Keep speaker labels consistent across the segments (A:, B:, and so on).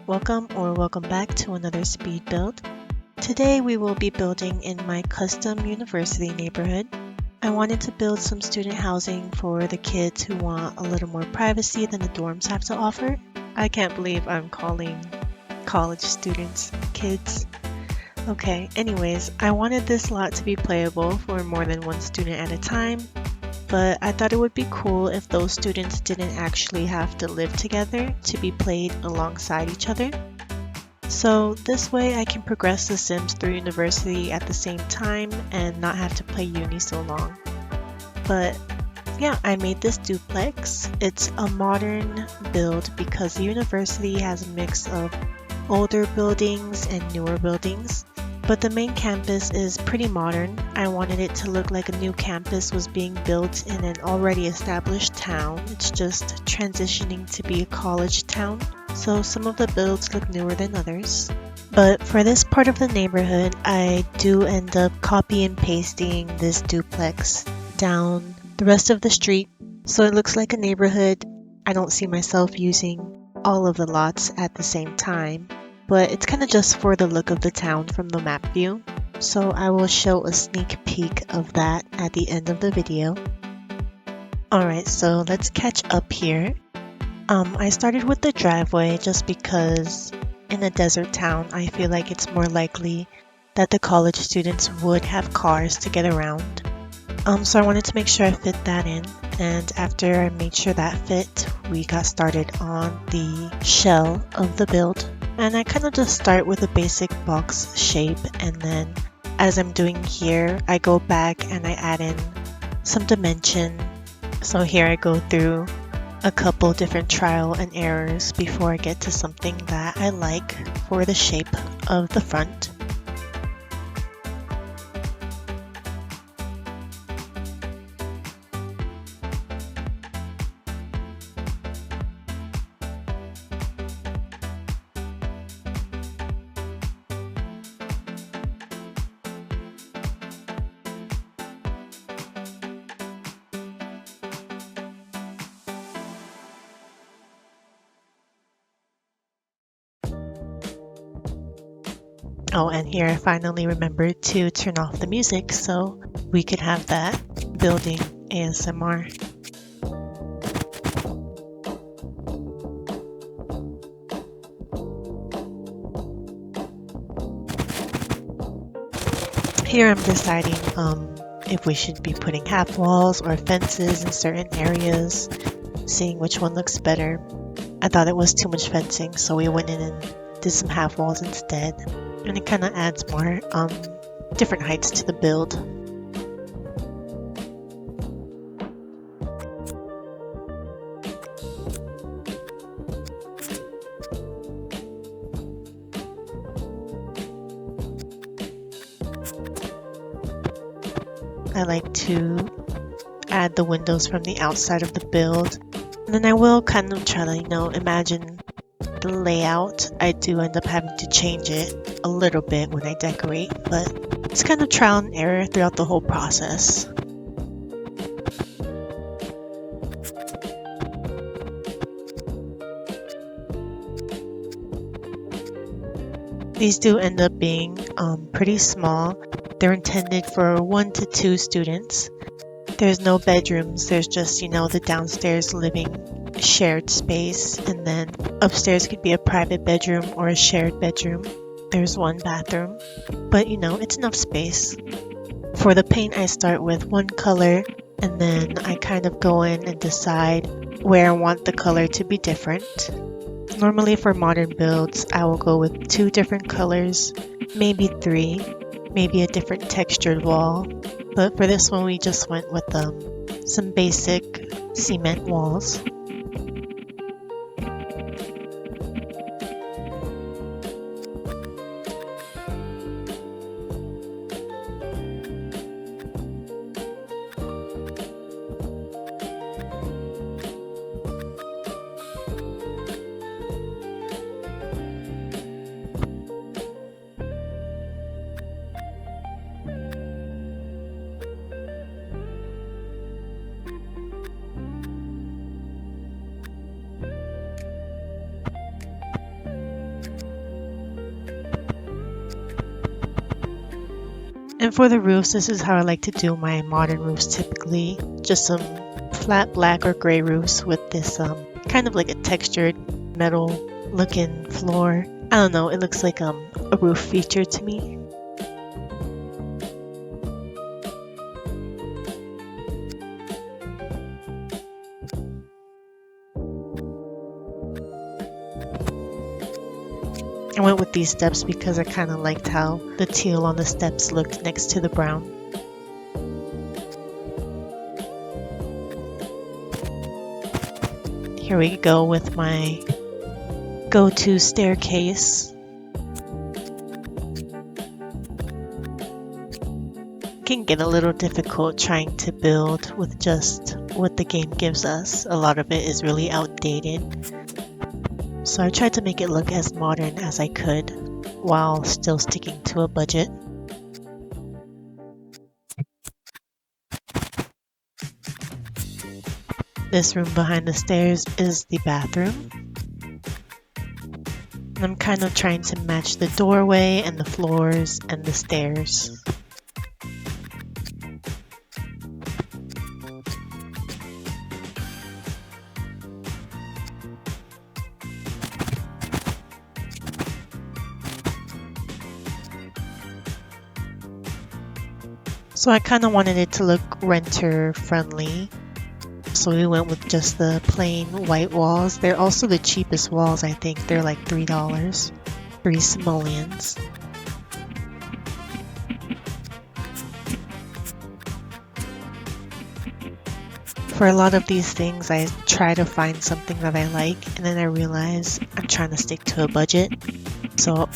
A: Welcome back to another speed build. Today we will be building in my custom university neighborhood. I wanted to build some student housing for the kids who want a little more privacy than the dorms have to offer. I can't believe I'm calling college students kids. Okay, anyways, I wanted this lot to be playable for more than one student at a time, but I thought it would be cool if those students didn't actually have to live together to be played alongside each other. So this way I can progress The Sims through university at the same time and not have to play uni so long. But yeah, I made this duplex. It's a modern build because the university has a mix of older buildings and newer buildings. But the main campus is pretty modern. I wanted it to look like a new campus was being built in an already established town. It's just transitioning to be a college town. So some of the builds look newer than others. But for this part of the neighborhood, I do end up copy and pasting this duplex down the rest of the street. So it looks like a neighborhood. I don't see myself using all of the lots at the same time, but it's kind of just for the look of the town from the map view. So I will show a sneak peek of that at the end of the video. Alright, so let's catch up here. I started with the driveway just because in a desert town, I feel like it's more likely that the college students would have cars to get around. So I wanted to make sure I fit that in, and after I made sure that fit, we got started on the shell of the build. And I kind of just start with a basic box shape, and then as I'm doing here, I go back and I add in some dimension. So here I go through a couple different trial and errors before I get to something that I like for the shape of the front. Oh, and here I finally remembered to turn off the music so we could have that building ASMR. Here I'm deciding if we should be putting half walls or fences in certain areas, seeing which one looks better. I thought it was too much fencing, so we went in and did some half walls instead. And it kind of adds more different heights to the build. I like to add the windows from the outside of the build, and then I will kind of try to, imagine the layout. I do end up having to change it a little bit when I decorate, but it's kind of trial and error throughout the whole process. These do end up being pretty small. They're intended for 1 to 2 students. There's no bedrooms, there's just, the downstairs living shared space, and then upstairs could be a private bedroom or a shared bedroom. There's one bathroom, but it's enough space. For the paint, I start with one color, and then I kind of go in and decide where I want the color to be different. Normally for modern builds, I will go with 2 different colors, maybe 3, maybe a different textured wall. But for this one, we just went with some basic cement walls. And for the roofs, this is how I like to do my modern roofs typically. Just some flat black or gray roofs with this kind of like a textured metal looking floor. I don't know, it looks like a roof feature to me. I went with these steps because I kind of liked how the teal on the steps looked next to the brown. Here we go with my go-to staircase. It can get a little difficult trying to build with just what the game gives us. A lot of it is really outdated. So I tried to make it look as modern as I could while still sticking to a budget. This room behind the stairs is the bathroom. And I'm kind of trying to match the doorway and the floors and the stairs. So I kind of wanted it to look renter friendly. So we went with just the plain white walls. They're also the cheapest walls, I think. They're like $3, 3 simoleons. For a lot of these things, I try to find something that I like, and then I realize I'm trying to stick to a budget. So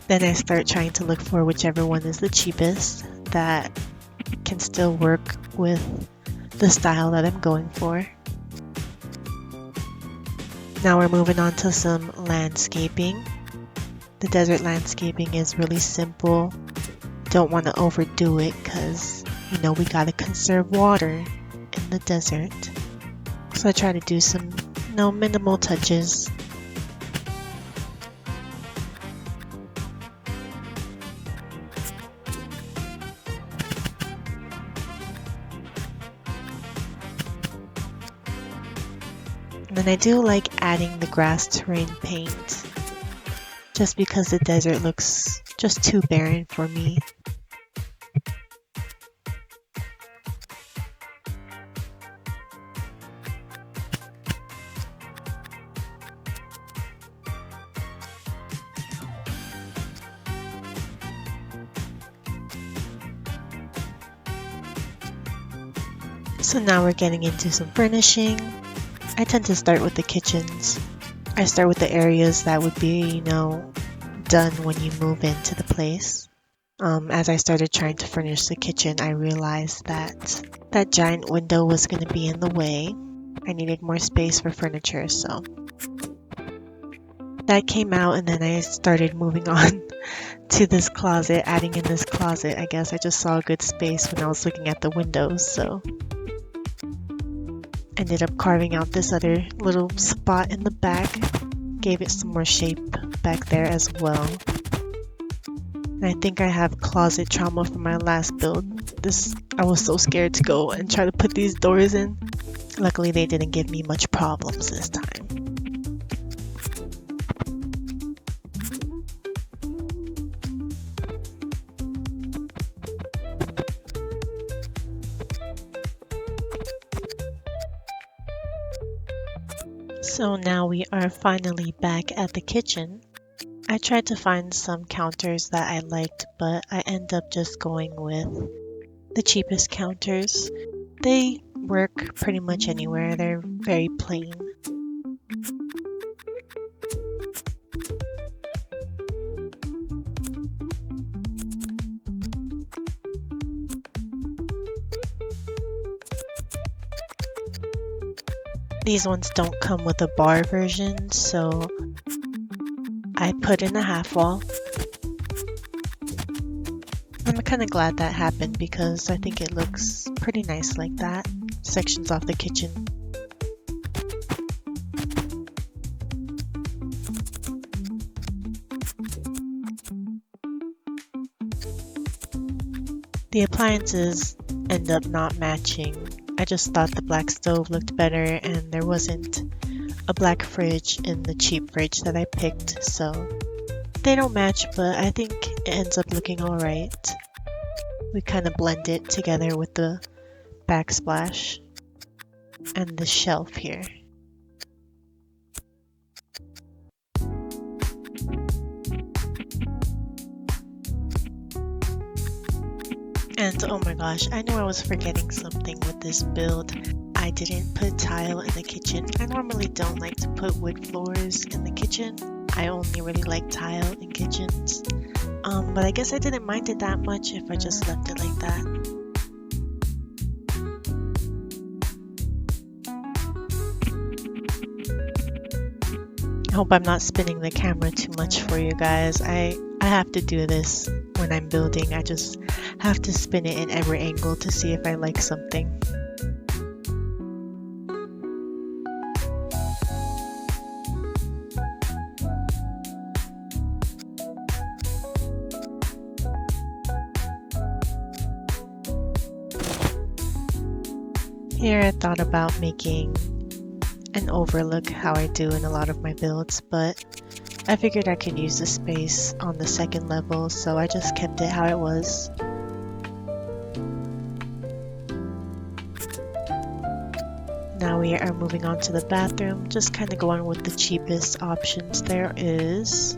A: then I start trying to look for whichever one is the cheapest that can still work with the style that I'm going for. Now we're moving on to some landscaping. The desert landscaping is really simple. Don't want to overdo it because, you know, we gotta conserve water in the desert. So I try to do some, minimal touches. And I do like adding the grass terrain paint just because the desert looks just too barren for me. So now we're getting into some furnishing. I tend to start with the kitchens. I start with the areas that would be, done when you move into the place. As I started trying to furnish the kitchen, I realized that that giant window was going to be in the way. I needed more space for furniture, so that came out, and then I started moving on to this closet, adding in this closet. I guess I just saw a good space when I was looking at the windows, so ended up carving out this other little spot in the back, gave it some more shape back there as well. And I think I have closet trauma from my last build. I was so scared to go and try to put these doors in. Luckily they didn't give me much problems this time. So now we are finally back at the kitchen. I tried to find some counters that I liked, but I end up just going with the cheapest counters. They work pretty much anywhere. They're very plain. These ones don't come with a bar version, so I put in a half wall. I'm kind of glad that happened because I think it looks pretty nice like that. Sections off the kitchen. The appliances end up not matching. I just thought the black stove looked better and there wasn't a black fridge in the cheap fridge that I picked, so they don't match, but I think it ends up looking alright. We kind of blend it together with the backsplash and the shelf here. And oh my gosh, I knew I was forgetting something with this build. I didn't put tile in the kitchen. I normally don't like to put wood floors in the kitchen. I only really like tile in kitchens. But I guess I didn't mind it that much if I just left it like that. I hope I'm not spinning the camera too much for you guys. I have to do this when I'm building. I just have to spin it in every angle to see if I like something. Here I thought about making an overlook how I do in a lot of my builds, but I figured I could use the space on the second level, so I just kept it how it was. Now we are moving on to the bathroom, just kind of going with the cheapest options there is.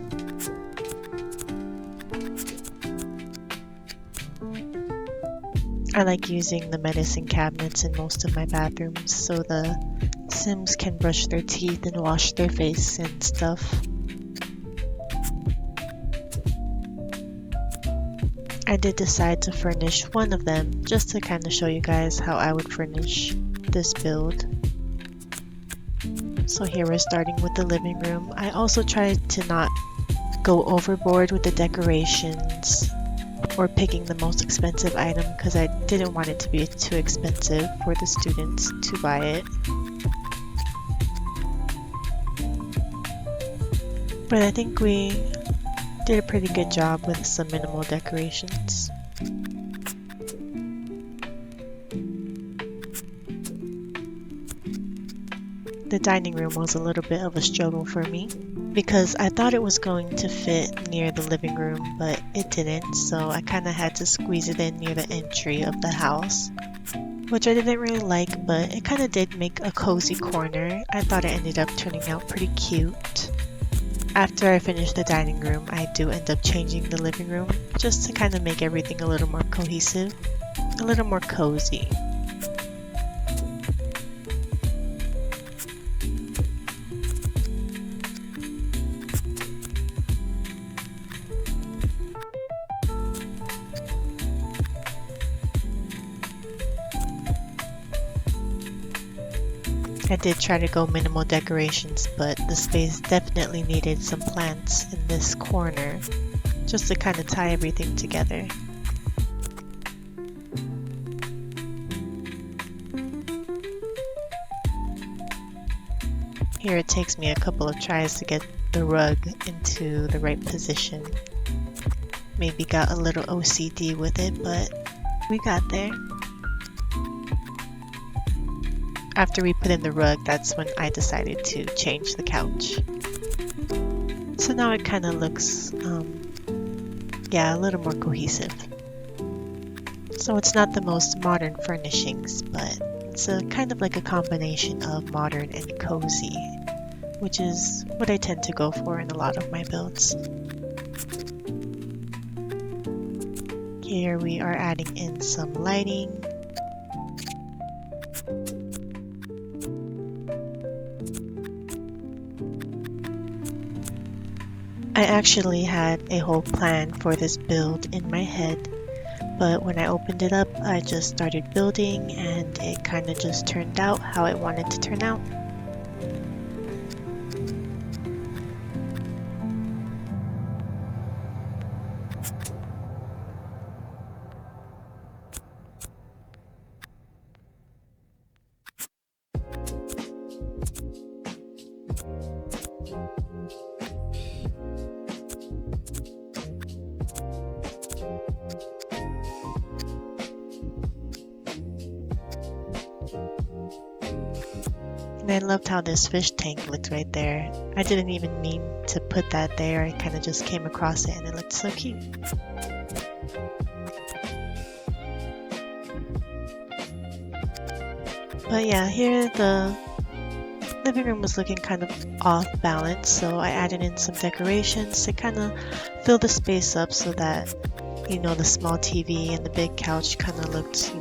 A: I like using the medicine cabinets in most of my bathrooms so the Sims can brush their teeth and wash their face and stuff. I did decide to furnish one of them just to kind of show you guys how I would furnish this build. So here we're starting with the living room. I also tried to not go overboard with the decorations or picking the most expensive item because I didn't want it to be too expensive for the students to buy it. But I think we did a pretty good job with some minimal decorations. The dining room was a little bit of a struggle for me because I thought it was going to fit near the living room, but it didn't, so I kind of had to squeeze it in near the entry of the house, which I didn't really like, but it kind of did make a cozy corner. I thought it ended up turning out pretty cute. After I finish the dining room, I do end up changing the living room just to kind of make everything a little more cohesive, a little more cozy. I did try to go minimal decorations, but the space definitely needed some plants in this corner just to kind of tie everything together. Here it takes me a couple of tries to get the rug into the right position. Maybe got a little OCD with it, but we got there. After we put in the rug, that's when I decided to change the couch. So now it kind of looks, a little more cohesive. So it's not the most modern furnishings, but it's a kind of like a combination of modern and cozy, which is what I tend to go for in a lot of my builds. Here we are adding in some lighting. I actually had a whole plan for this build in my head, but when I opened it up, I just started building and it kind of just turned out how I wanted to turn out. And I loved how this fish tank looked right there. I didn't even mean to put that there. I kind of just came across it and it looked so cute. But yeah, here the living room was looking kind of off balance, so I added in some decorations to kind of fill the space up so that, the small TV and the big couch kind of looked,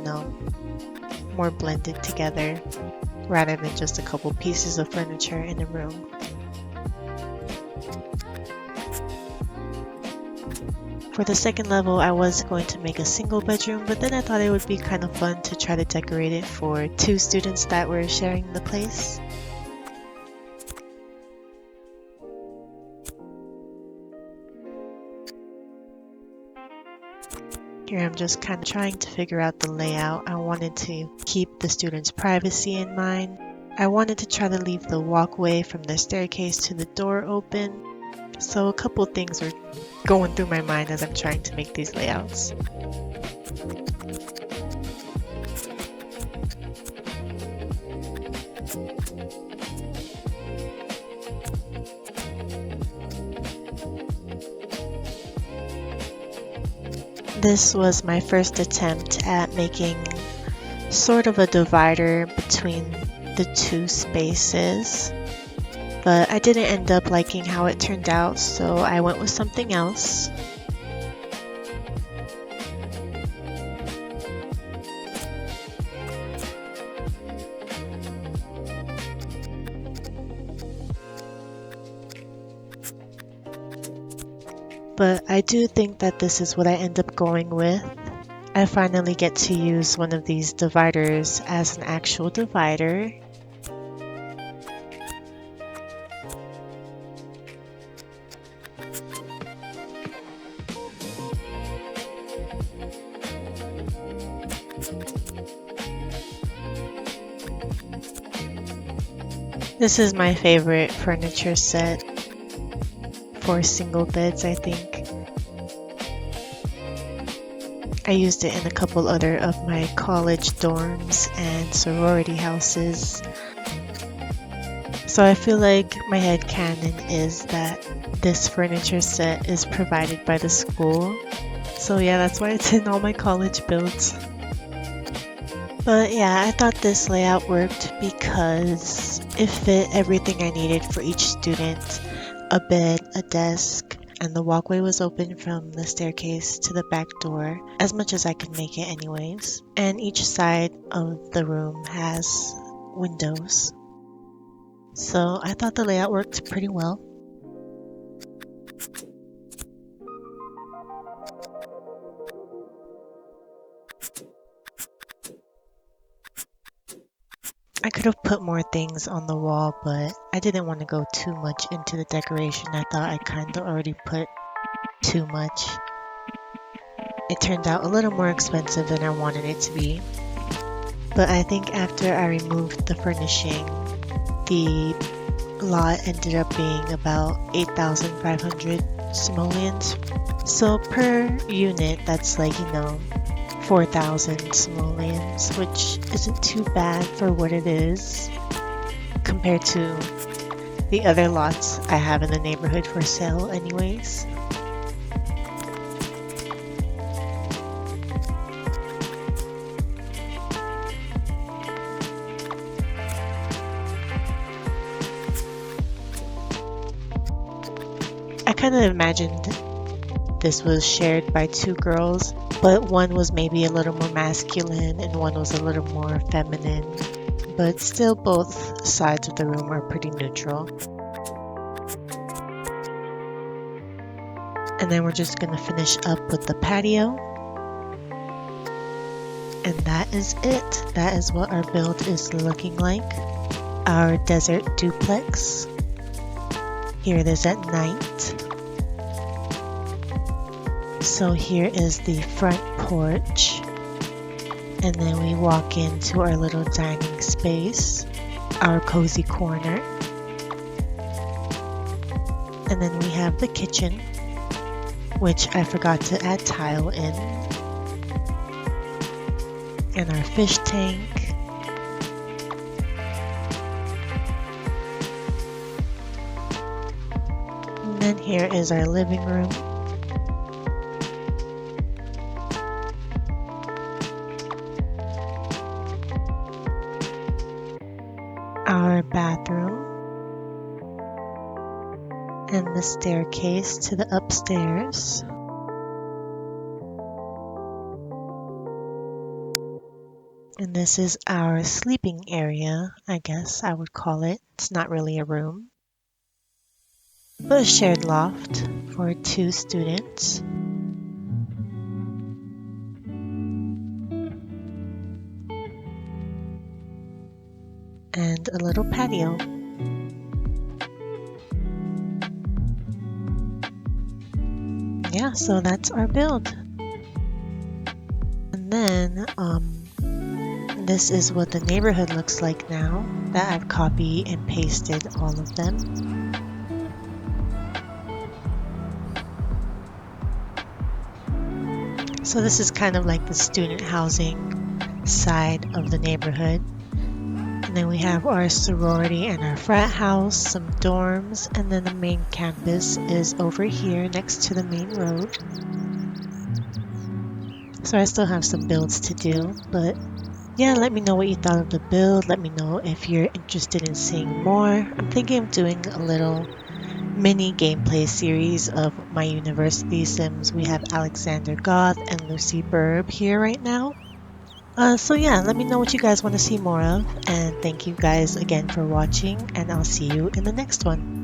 A: more blended together rather than just a couple pieces of furniture in a room. For the second level, I was going to make a single bedroom, but then I thought it would be kind of fun to try to decorate it for 2 students that were sharing the place. Here I'm just kind of trying to figure out the layout. I wanted to keep the students' privacy in mind. I wanted to try to leave the walkway from the staircase to the door open. So a couple things were going through my mind as I'm trying to make these layouts. This was my first attempt at making sort of a divider between the 2 spaces, but I didn't end up liking how it turned out, so I went with something else. But I do think that this is what I end up going with. I finally get to use one of these dividers as an actual divider. This is my favorite furniture set for single beds, I think. I used it in a couple other of my college dorms and sorority houses. So I feel like my headcanon is that this furniture set is provided by the school. So yeah, that's why it's in all my college builds. But yeah, I thought this layout worked because it fit everything I needed for each student. A bed, a desk, and the walkway was open from the staircase to the back door, as much as I could make it anyways. And each side of the room has windows. So I thought the layout worked pretty well. I could have put more things on the wall, but I didn't want to go too much into the decoration. I thought I kind of already put too much. It turned out a little more expensive than I wanted it to be. But I think after I removed the furnishing, the lot ended up being about 8,500 simoleons. So per unit, that's like, 4,000 simoleons, which isn't too bad for what it is compared to the other lots I have in the neighborhood for sale anyways. I kind of imagined this was shared by 2 girls, but one was maybe a little more masculine and one was a little more feminine, but still both sides of the room are pretty neutral. And then we're just gonna finish up with the patio. And that is it. That is what our build is looking like. Our desert duplex. Here it is at night. So here is the front porch, and then we walk into our little dining space, our cozy corner, and then we have the kitchen, which I forgot to add tile in, and our fish tank, And here is our living room. Our bathroom. And the staircase to the upstairs. And this is our sleeping area, I guess I would call it. It's not really a room, but a shared loft for 2 students. And a little patio. Yeah, so that's our build. And then, this is what the neighborhood looks like now that I've copied and pasted all of them. So this is kind of like the student housing side of the neighborhood. And then we have our sorority and our frat house, some dorms, and then the main campus is over here next to the main road. So I still have some builds to do, but yeah, let me know what you thought of the build. Let me know if you're interested in seeing more. I'm thinking of doing a little mini gameplay series of my university sims. We have Alexander Goth and Lucy Burb here right now. So yeah, let me know what you guys want to see more of. And thank you guys again for watching, and I'll see you in the next one.